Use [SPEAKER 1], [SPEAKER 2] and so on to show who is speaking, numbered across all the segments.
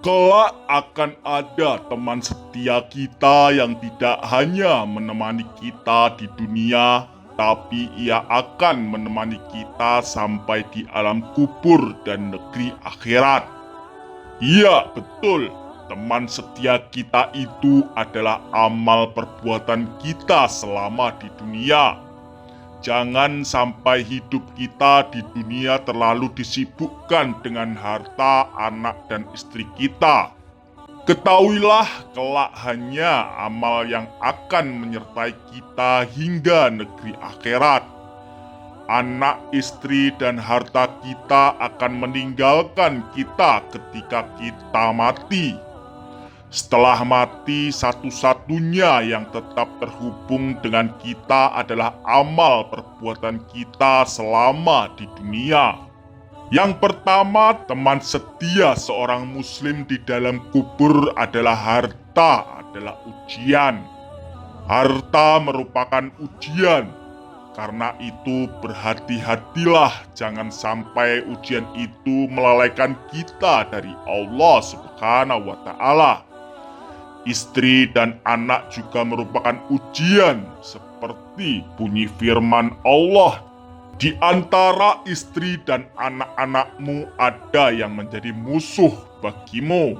[SPEAKER 1] Kelak akan ada teman setia kita yang tidak hanya menemani kita di dunia, tapi ia akan menemani kita sampai di alam kubur dan negeri akhirat. Iya, betul. Teman setia kita itu adalah amal perbuatan kita selama di dunia. Jangan sampai hidup kita di dunia terlalu disibukkan dengan harta, anak, dan istri kita. Ketahuilah, kelak hanya amal yang akan menyertai kita hingga negeri akhirat. Anak, istri, dan harta kita akan meninggalkan kita ketika kita mati. Setelah mati, satu-satunya yang tetap terhubung dengan kita adalah amal perbuatan kita selama di dunia. Yang pertama, teman setia seorang muslim di dalam kubur adalah harta, adalah ujian. Harta merupakan ujian. Karena itu berhati-hatilah jangan sampai ujian itu melalaikan kita dari Allah Subhanahu wa Ta'ala. Istri dan anak juga merupakan ujian, seperti bunyi firman Allah. Di antara istri dan anak-anakmu ada yang menjadi musuh bagimu.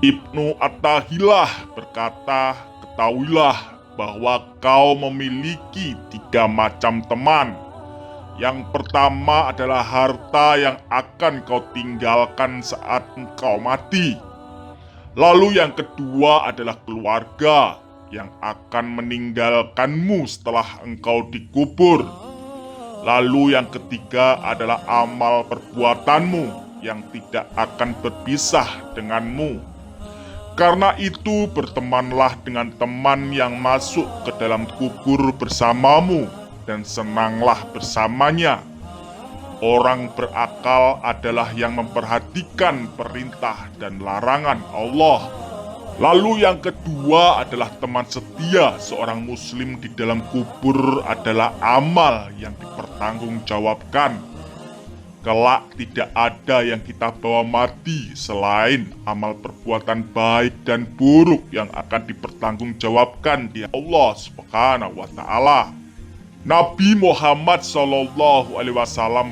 [SPEAKER 1] Ibnu Attahilah berkata, ketahuilah bahwa kau memiliki 3 macam teman. Yang pertama adalah harta yang akan kau tinggalkan saat engkau mati. Lalu yang kedua adalah keluarga yang akan meninggalkanmu setelah engkau dikubur. Lalu yang ketiga adalah amal perbuatanmu yang tidak akan berpisah denganmu. Karena itu bertemanlah dengan teman yang masuk ke dalam kubur bersamamu dan senanglah bersamanya. Orang berakal adalah yang memperhatikan perintah dan larangan Allah. Lalu yang kedua adalah teman setia seorang muslim di dalam kubur adalah amal yang dipertanggungjawabkan. Kelak tidak ada yang kita bawa mati selain amal perbuatan baik dan buruk yang akan dipertanggungjawabkan di Allah Subhanahu wa Ta'ala. Nabi Muhammad SAW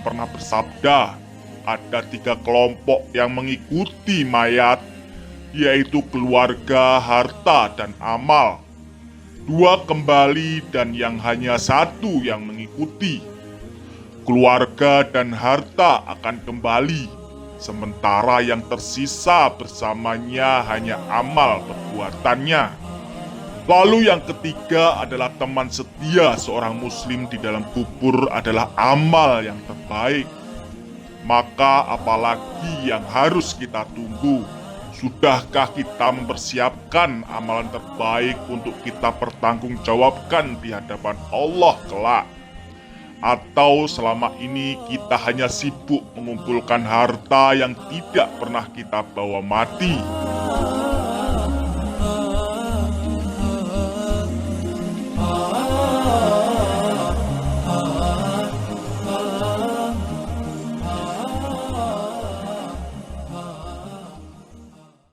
[SPEAKER 1] pernah bersabda, ada 3 kelompok yang mengikuti mayat, yaitu keluarga, harta, dan amal. 2 kembali dan yang hanya 1 yang mengikuti. Keluarga dan harta akan kembali, sementara yang tersisa bersamanya hanya amal perbuatannya. Lalu yang ketiga adalah teman setia seorang muslim di dalam kubur adalah amal yang terbaik. Maka apalagi yang harus kita tunggu? Sudahkah kita mempersiapkan amalan terbaik untuk kita pertanggungjawabkan di hadapan Allah kelak? Atau selama ini kita hanya sibuk mengumpulkan harta yang tidak pernah kita bawa mati?